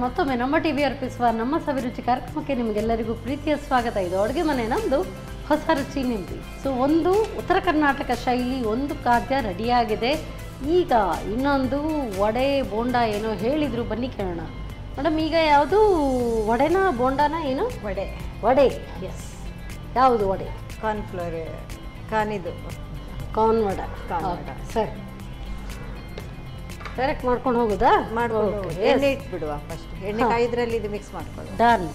ಮತ್ತೊಮ್ಮೆ ನಮ್ಮ ಟಿವಿ ಅರ್ಪಿಸುವ ನಮ್ಮ ಸವಿರುಚಿ ಕಾರ್ಯಕ್ರಮಕ್ಕೆ ನಿಮಗೆಲ್ಲರಿಗೂ ಪ್ರೀತಿಯ ಸ್ವಾಗತ. ಇದು ಅಡುಗೆ ಮನೆ, ನಮ್ಮದು ಹೊಸ ರುಚಿ ನಿಮ್ಮದು. ಸೊ ಒಂದು ಉತ್ತರ ಕರ್ನಾಟಕ ಶೈಲಿ ಒಂದು ಖಾದ್ಯ ರೆಡಿಯಾಗಿದೆ. ಈಗ ಇನ್ನೊಂದು ವಡೆ ಬೋಂಡ ಏನೋ ಹೇಳಿದರು, ಬನ್ನಿ ಕೇಳೋಣ. ಮೇಡಮ್, ಈಗ ಯಾವುದು ವಡೆನಾ ಬೋಂಡಾನ? ಏನು ವಡೆ? ವಡೆ, ಎಸ್. ಯಾವುದು ವಡೆ? ಕಾರ್ನ್ಫ್ಲೋರ್, ಕಾನಿದು ಕಾರ್ನ್ ವಡೆ. ಸರಿ, ಡೈರೆಕ್ಟ್ ಮಾಡ್ಕೊಂಡು ಹೋಗುದಾ? ಮಾಡ್ಕೊಂಡು ಎಣ್ಣೆ ಇಟ್ಬಿಡುವ. ಫಸ್ಟ್ ಎಣ್ಣೆ ಕಾಯಿದ್ರಲ್ಲಿ ಇದು ಮಿಕ್ಸ್ ಮಾಡ್ಕೊಳ್ಳಿ. ಡನ್.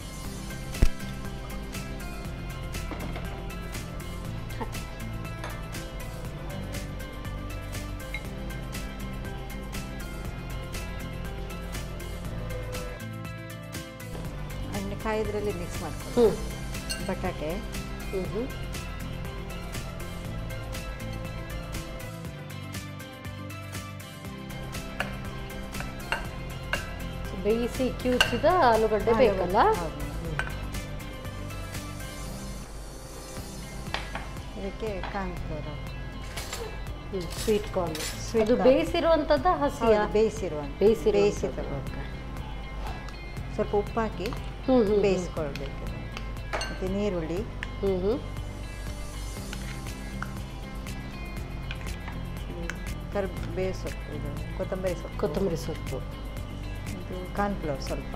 ಎಣ್ಣೆ ಕಾಯಿದ್ರಲ್ಲಿ ಮಿಕ್ಸ್ ಮಾಡ್ಕೊಳ್ಳಿ. ಬಟಾಟೆ, ಬೇಯಿಸಿ ಕ್ಯೂಚಿದ ಆಲೂಗಡ್ಡೆ ಬೇಕಲ್ಲ? ಇದಕ್ಕೆ ಕಾರ್ನ್ಫ್ಲೋರ್, ಸ್ವೀಟ್ ಕಾರ್ನ್. ಅದು ಬೇಯಿಸಿರುವಂಥದ್ದು ಹಸಿಯ? ಬೇಯಿಸಿದ. ಸ್ವಲ್ಪ ಉಪ್ಪು ಹಾಕಿ ಬೇಯಿಸ್ಕೊಳ್ಬೇಕು. ಮತ್ತು ನೀರುಳ್ಳಿ, ಕರಿಬೇವು ಸೊಪ್ಪು, ಇದು ಕೊತ್ತಂಬರಿ ಸೊಪ್ಪು, ಇದು ಕಾರ್ನ್ಫ್ಲೋರ್ ಸ್ವಲ್ಪ.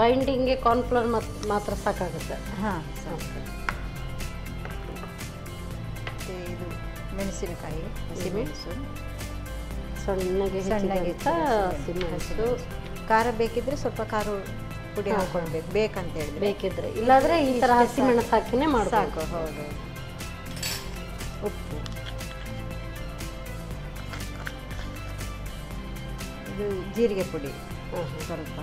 ಬೈಂಡಿಂಗ್ಗೆ ಕಾರ್ನ್ಫ್ಲೋರ್ ಮಾತ್ರ ಸಾಕಾಗುತ್ತೆ? ಹಾಂ, ಸಾಕು. ಮತ್ತು ಇದು ಮೆಣಸಿನಕಾಯಿ, ಹಸಿಮೆಣಸು ಸಣ್ಣಗೆ ಹಸಿಮೆಣಸು. ಖಾರ ಬೇಕಿದ್ರೆ ಸ್ವಲ್ಪ ಖಾರ ಪುಡಿ ಹಾಕೊಳ್ಬೇಕು, ಬೇಕಂತ ಹೇಳಿದ್ರೆ. ಬೇಕಿದ್ರೆ, ಇಲ್ಲಾಂದರೆ ಈ ಥರ ಹಸಿಮೆಣಸು ಹಾಕಿನೇ ಮಾಡಿ ಸಾಕು. ಹೌದು. ಉಪ್ಪು, ಇದು ಜೀರಿಗೆ ಪುಡಿ ಸ್ವಲ್ಪ,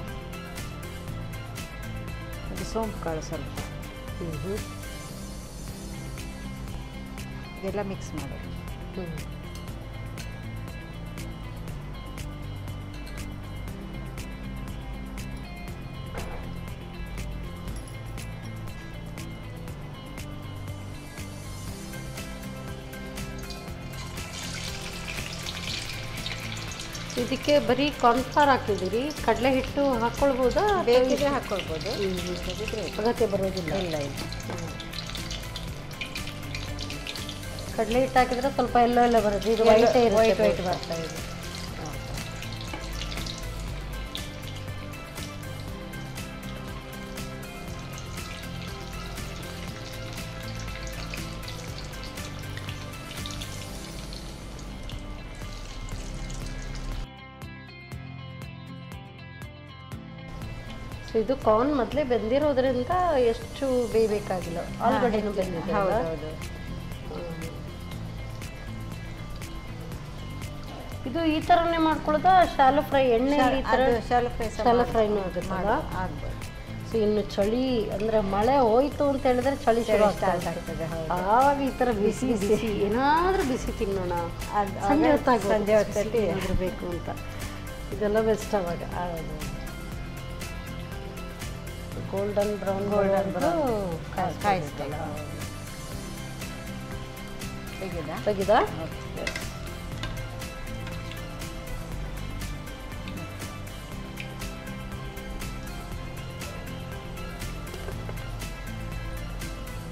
ಇದು ಸೋಂಪು ಕಾಳು ಸ್ವಲ್ಪ. ಇದೆಲ್ಲ ಮಿಕ್ಸ್ ಮಾಡೋದು. ಇದಕ್ಕೆ ಬರೀ ಕಾರ್ನ್ಫ್ಲವರ್ ಹಾಕಿದ್ದೀರಿ, ಕಡಲೆ ಹಿಟ್ಟು ಹಾಕ್ಕೊಳ್ಬೋದಾ? ಬೇಕಿದ್ರೆ ಹಾಕ್ಕೊಳ್ಬೋದು, ಅಗತ್ಯ ಬರೋದಿಲ್ಲ. ಇಲ್ಲ. ಕಡಲೆ ಹಿಟ್ಟು ಹಾಕಿದ್ರೆ ಸ್ವಲ್ಪ ಎಲ್ಲ ಬರುತ್ತೆ. ಇದು ವೈಟ್ ಬರ್ತಾ ಇದೆ. ಸೊ ಇದು ಕಾರ್ನ್ ಮೊದಲೇ ಬೆಂದಿರೋದ್ರಿಂದ ಎಷ್ಟು ಬೇಯಬೇಕಾಗಿಲ್ಲ, ಆಲೂಗಡ್ಡೆನೂ ಬೆಂದಿದೆ. ಹೌದು. ಇದು ಈ ಥರನೇ ಮಾಡ್ಕೊಳ್ಳೋದಾ? ಶಾಲೋ ಫ್ರೈ ಎಣ್ಣೆಯಲ್ಲಿ? ಶಾಲೋ ಫ್ರೈನೂ ಆಗುತ್ತಲ್ಲ? ಆಗ್ಬೋದು. ಸೊ ಇನ್ನು ಚಳಿ ಅಂದರೆ ಮಳೆ ಹೋಯ್ತು ಅಂತ ಹೇಳಿದ್ರೆ ಚಳಿ ಶುರು ಆಗ್ತದೆ. ಆವಾಗ ಈ ಥರ ಬಿಸಿ ಏನಾದರೂ ಬಿಸಿ ತಿನ್ನೋಣ, ಸಂಜೆ ಹೊತ್ತಾಗಿ ಬೇಕು ಅಂತ. ಇದೆಲ್ಲ ಬೆಸ್ಟ್ ಅವಾಗ. ಗೋಲ್ಡನ್ ಬ್ರೌನ್ ಕಾಯಿಸ್ಬೇಕು. ತೆಗೆದಾ?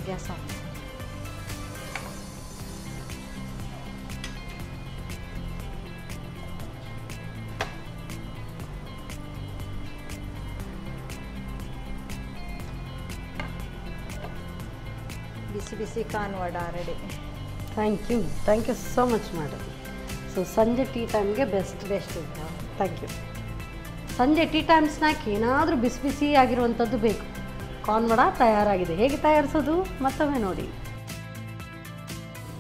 Gas on. ಬಿಸಿ corn vada ready. Thank you so much madam. So ಸಂಜೆ ಟೀ ಟೈಮ್ಗೆ ಬೆಸ್ಟ್ ಇದೆ. Thank you. ಸಂಜೆ ಟೀ ಟೈಮ್ ಸ್ನ್ಯಾಕ್ ಏನಾದರೂ ಬಿಸಿ ಆಗಿರುವಂಥದ್ದು ಬೇಕು. ಕಾರ್ನ್ ವಡ ತಯಾರಾಗಿದೆ. ಹೇಗೆ ತಯಾರಿಸೋದು ಮತ್ತೊಮ್ಮೆ ನೋಡಿ.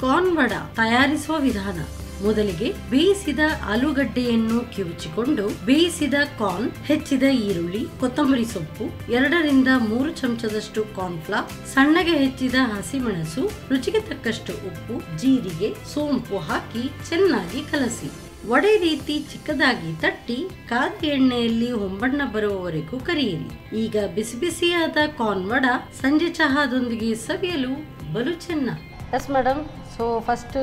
ಕಾರ್ನ್ ವಡ ತಯಾರಿಸುವ ವಿಧಾನ: ಮೊದಲಿಗೆ ಬೇಯಿಸಿದ ಆಲೂಗಡ್ಡೆಯನ್ನು ಕಿವುಚಿಕೊಂಡು ಬೇಯಿಸಿದ ಕಾರ್ನ್, ಹೆಚ್ಚಿದ ಈರುಳ್ಳಿ, ಕೊತ್ತಂಬರಿ ಸೊಪ್ಪು, 2 ರಿಂದ 3 ಚಮಚದಷ್ಟು ಕಾರ್ನ್ಫ್ಲವರ್, ಸಣ್ಣಗೆ ಹೆಚ್ಚಿದ ಹಸಿಮೆಣಸು, ರುಚಿಗೆ ತಕ್ಕಷ್ಟು ಉಪ್ಪು, ಜೀರಿಗೆ, ಸೋಂಪು ಹಾಕಿ ಚೆನ್ನಾಗಿ ಕಲಸಿ ವಡೆ ರೀತಿ ಚಿಕ್ಕದಾಗಿ ತಟ್ಟಿ ಕಾದ ಎಣ್ಣೆಯಲ್ಲಿ ಹೊಂಬಣ್ಣ ಬರುವವರೆಗೂ ಕರಿಯಿರಿ. ಈಗ ಬಿಸಿ ಬಿಸಿಯಾದ ಕಾರ್ನ್ ವಡ ಸಂಜೆ ಚಹಾದೊಂದಿಗೆ ಸವಿಯಲು ಬಲು ಚೆನ್ನ. Yes madam. ಸೊ ಫಸ್ಟ್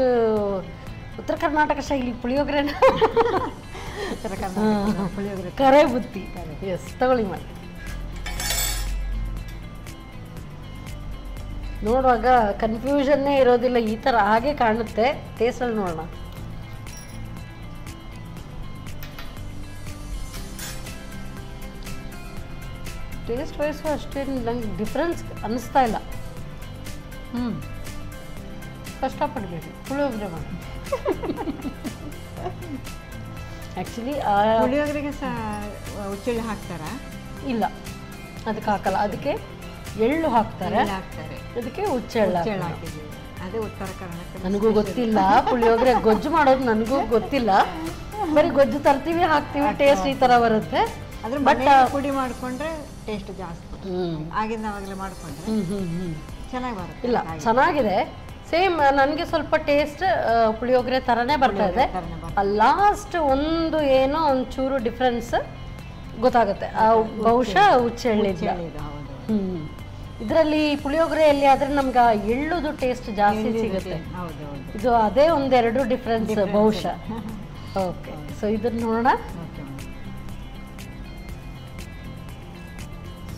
ಉತ್ತರ ಕರ್ನಾಟಕ ಶೈಲಿ ಪುಳಿಯೋಗರೆನ ಉತ್ತರ ಕರ್ನಾಟಕ ಪುಳಿಯೋಗರೆ ಕರೆ ಬುತ್ತಿ. ಎಸ್, ತಗೊಳ್ಳಿ ಮಾಡಿ. ನೋಡುವಾಗ ಕನ್ಫ್ಯೂಷನ್ನೇ ಇರೋದಿಲ್ಲ, ಈ ಥರ ಹಾಗೆ ಕಾಣುತ್ತೆ. ಟೇಸ್ಟಲ್ಲಿ ನೋಡೋಣ. ಟೇಸ್ಟ್ ವೈಸು ಅಷ್ಟೇನು ನಂಗೆ ಡಿಫ್ರೆನ್ಸ್ ಅನ್ನಿಸ್ತಾ ಇಲ್ಲ. ಕಷ್ಟಪಡಬೇಡಿ, ಪುಳಿಯೋಗರೆ ಮಾಡಿ. ಆ್ಯಕ್ಚುಲಿ ಪುಳಿಯೋಗರೆಗೆ ಸಹ ಹುಚ್ಚೆಳ್ಳು ಹಾಕ್ತಾರಾ? ಇಲ್ಲ, ಅದಕ್ಕೆ ಹಾಕಲ್ಲ. ಅದಕ್ಕೆ ಎಳ್ಳು ಹಾಕ್ತಾರೆ, ಅದಕ್ಕೆ ಹುಚ್ಚೆಳ್ಳು ಹಾಕಿದ್ದೀವಿ. ಅದೇ ಉತ್ತರ ಕರ್ನಾಟಕ. ನನಗೂ ಗೊತ್ತಿಲ್ಲ ಪುಳಿಯೋಗರೆ ಗೊಜ್ಜು ಮಾಡೋದು, ನನಗೂ ಗೊತ್ತಿಲ್ಲ. ಬರೀ ಗೊಜ್ಜು ತರ್ತೀವಿ, ಹಾಕ್ತೀವಿ, ಟೇಸ್ಟ್ ಈ ಥರ ಬರುತ್ತೆ. ಅದ್ರ ಬಟ್ ಪುಡಿ ಮಾಡಿಕೊಂಡ್ರೆ ಟೇಸ್ಟ್ ಜಾಸ್ತಿ. ಆಗಿಂದ ಅವಾಗಲೇ ಮಾಡಿಕೊಂಡ್ರೆ ಚೆನ್ನಾಗಿ ಬರುತ್ತೆ. ಇಲ್ಲ, ಚೆನ್ನಾಗಿದೆ. ಸೇಮ್ ನನಗೆ ಸ್ವಲ್ಪ ಟೇಸ್ಟ್ ಪುಳಿಯೋಗರೆ ಥರನೇ ಬರ್ತಾ ಇದೆ. ಲಾಸ್ಟ್ ಒಂದು ಏನೋ ಒಂಚೂರು ಡಿಫ್ರೆನ್ಸ್ ಗೊತ್ತಾಗುತ್ತೆ, ಬಹುಶಃ ಹುಚ್ಚೆಳ್ಳಿದ್ದ. ಇದರಲ್ಲಿ ಪುಳಿಯೋಗರೆಯಲ್ಲಿ ಆದರೆ ನಮ್ಗೆ ಎಳ್ಳುದು ಟೇಸ್ಟ್ ಜಾಸ್ತಿ ಸಿಗುತ್ತೆ. ಇದು ಅದೇ ಒಂದೆರಡು ಡಿಫ್ರೆನ್ಸ್ ಬಹುಶಃ. ಓಕೆ, ಸೊ ಇದನ್ನ ನೋಡೋಣ.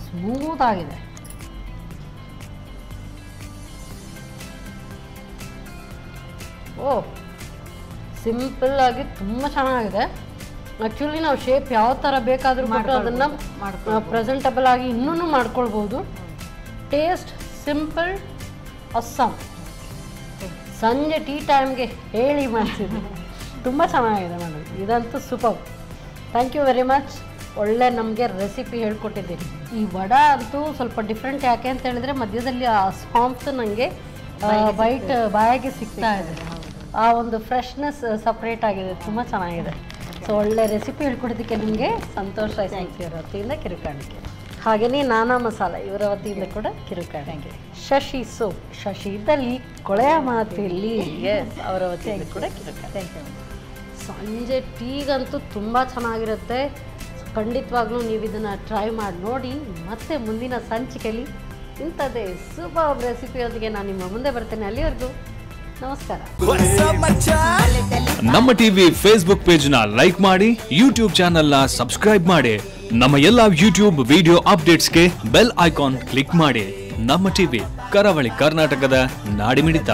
ಸ್ಮೂತ್ ಆಗಿದೆ. ಓ, ಸಿಂಪಲ್ ಆಗಿ ತುಂಬ ಚೆನ್ನಾಗಿದೆ. ಆ್ಯಕ್ಚುಲಿ ನಾವು ಶೇಪ್ ಯಾವ ಥರ ಬೇಕಾದರೂ ಬಿಟ್ಟು ಅದನ್ನು ಪ್ರೆಸೆಂಟಬಲ್ ಆಗಿ ಇನ್ನೂ ಮಾಡ್ಕೊಳ್ಬೋದು. Taste simple, awesome. ಸಂಜೆ ಟೀ ಟೈಮ್ಗೆ ಹೇಳಿ ಮಾಡಿಸಿದ್ದು ತುಂಬ ಚೆನ್ನಾಗಿದೆ ಮೇಡಮ್. ಇದಂತೂ super. Thank you very much. ಒಳ್ಳೆ ನಮಗೆ ರೆಸಿಪಿ ಹೇಳ್ಕೊಟ್ಟಿದ್ದೀರಿ. ಈ ವಡ ಅಂತೂ ಸ್ವಲ್ಪ ಡಿಫ್ರೆಂಟ್. ಯಾಕೆ ಅಂತ ಹೇಳಿದ್ರೆ ಮಧ್ಯದಲ್ಲಿ ಆ ಸ್ಪಾಂಪ್ಸ್ ನನಗೆ ಬೈಟ್ ಬಾಯಾಗಿ ಸಿಗ್ತಾ ಇದೆ. ಆ ಒಂದು ಫ್ರೆಶ್ನೆಸ್ ಸಪ್ರೇಟ್ ಆಗಿದೆ, ತುಂಬ ಚೆನ್ನಾಗಿದೆ. ಸೊ ಒಳ್ಳೆ ರೆಸಿಪಿ ಹೇಳ್ಕೊಡೋದಕ್ಕೆ ನಿಮಗೆ ಸಂತೋಷ ಇವರ ವತಿಯಿಂದ ಕಿರುಕಾಣಿಕೆ. ಹಾಗೆಯೇ ನಾನಾ ಮಸಾಲ ಇವರ ವತಿಯಿಂದ ಕೂಡ ಕಿರುಕಾಣಿಕೆ. ಶಶಿ ಸೋಪ್, ಶಶಿ ಇದ್ದಲ್ಲಿ ಕೊಳೆಯ ಮಾತಿಲ್ಲಿ, ಎಸ್, ಅವರ ವತಿಯಿಂದ ಕೂಡ ಕಿರುಕಾಣಿಕೆ. ಸಂಜೆ ಟೀಗಂತೂ ತುಂಬ ಚೆನ್ನಾಗಿರುತ್ತೆ. ಖಂಡಿತವಾಗ್ಲೂ ನೀವು ಇದನ್ನು ಟ್ರೈ ಮಾಡಿ ನೋಡಿ. ಮತ್ತೆ ಮುಂದಿನ ಸಂಚಿಕೆಯಲ್ಲಿ ಇಂಥದ್ದೇ ಸೂಪರ್ ರೆಸಿಪಿಯೊಂದಿಗೆ ನಾನು ನಿಮ್ಮ ಮುಂದೆ ಬರ್ತೇನೆ. ಅಲ್ಲಿವರೆಗೂ ನಮಸ್ಕಾರ. ನಮ್ಮ ಟಿವಿ ಫೇಸ್ಬುಕ್ ಪೇಜ್ ನ ಲೈಕ್ ಮಾಡಿ, ಯೂಟ್ಯೂಬ್ ಚಾನೆಲ್ ನ ಸಬ್ಸ್ಕ್ರೈಬ್ ಮಾಡಿ. ನಮ್ಮ ಎಲ್ಲಾ ಯೂಟ್ಯೂಬ್ ವಿಡಿಯೋ ಅಪ್ಡೇಟ್ಸ್ಗೆ ಬೆಲ್ ಐಕಾನ್ ಕ್ಲಿಕ್ ಮಾಡಿ. ನಮ್ಮ ಟಿವಿ, ಕರಾವಳಿ ಕರ್ನಾಟಕದ ನಾಡಿಮಿಡಿತ.